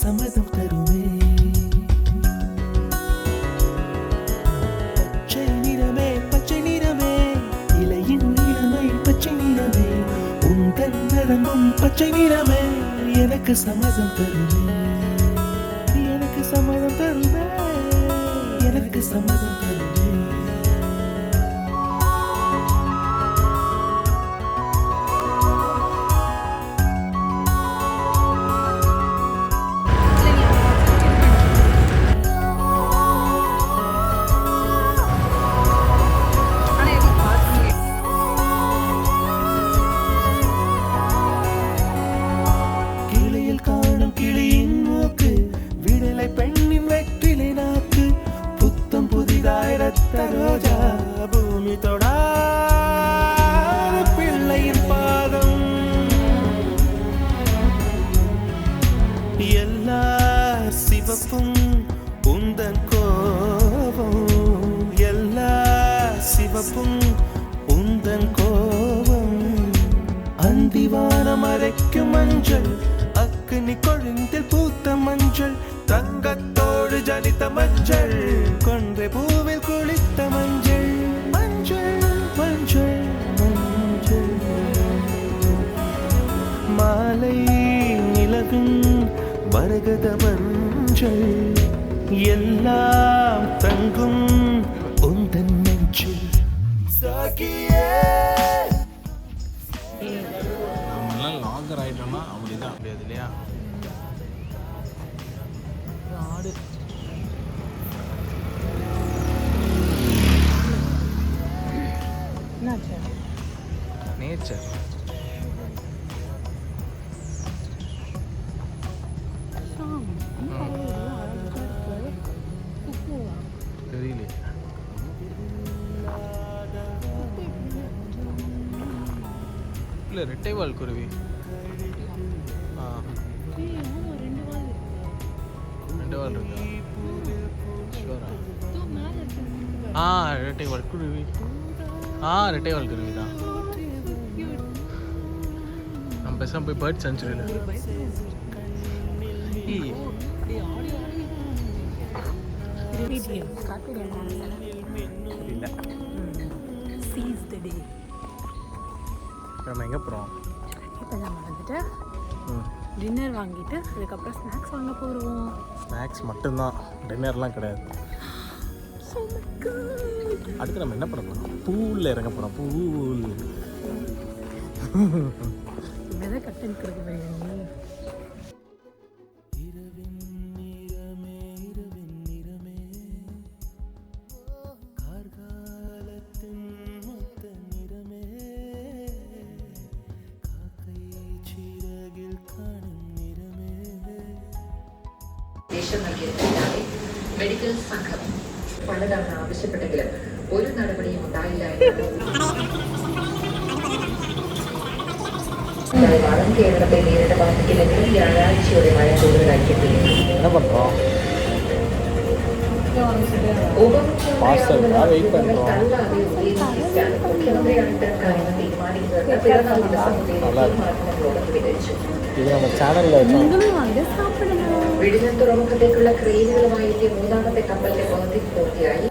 சம்மதம் தருமே பச்சை நிறமே பச்சை நிறமே இலையின் நிறமை பச்சை நிறமே உந்தன் நரம்பும் பச்சை நிறமே எனக்கு சம்மதம் தருமே எனக்கு சம்மதம் தருமே எனக்கு சம்மதம் தருமே ரோஜா பூமி தொடாத பிள்ளையின் பாதம் எல்லா சிவப்பும் உந்தன் கோபம் எல்லா சிவப்பும் உந்தன் கோபம் அந்திவானம் அரைக்கும் மஞ்சள் அக்னி கொழுந்தில் பூத்த மஞ்சள் தங்கத்தோடு ஜனித்த மஞ்சள் கொன்றை பூவில் குளித்த மஞ்சள் மஞ்சள் மஞ்சள் மஞ்சள் மாலை நிலவின் மரகத மஞ்சள் எல்லாம் தங்கும் உந்தன் நெஞ்சில் நம்மளாம் லாகர் ஆகிட்டோம்னா அப்படிதான் அப்படியாது இல்லையா? ஆடு நேச்சர் தெரியல. இல்லை ரெட்டை வால் குருவி. ரெண்டு வால் இருக்கா? ரெட்டை வால் குருவி. ரெட்டை வால் குருவி தான். நம்ம பேசாம போய் பேர்ட் செஞ்சுரியில் நம்ம எங்கே போகிறோம்? இப்போ நம்ம வந்துட்டு டின்னர் வாங்கிட்டு அதுக்கப்புறம் ஸ்நாக்ஸ் வாங்க போகிறோம். ஸ்நாக்ஸ் மட்டும்தான், டின்னர்லாம் கிடையாது. அடுத்து நம்ம என்ன பண்ண போகிறோம்? பூவில் இறங்க போகிறோம். பூல் எதை கட்டன் கொடுக்க போறீங்க? മെഡിക്കൽ സംഘം പലതവണ ആവശ്യപ്പെട്ടെങ്കിലും ഒരു നടപടിയും ഉണ്ടായില്ല വടം കേരളത്തെ നേരിട്ട് ബാധിക്കില്ലെങ്കിലും വ്യാഴാഴ്ചയോടെ മഴ കൂടുതലായിരിക്കും. മുഖ്യമന്ത്രിയാണ് ഇത്തരം തീരുമാനിക്കുന്നത്. പിറന്നാൾ ദിവസം മാധ്യമങ്ങളോട് വിവരിച്ചു. വിഴിഞ്ഞം തുറമുഖത്തേക്കുള്ള ക്രെയിനുകളുമായി എത്തിയ മൂന്നാമത്തെ കപ്പലിന്റെ പദ്ധതി പൂർത്തിയായി.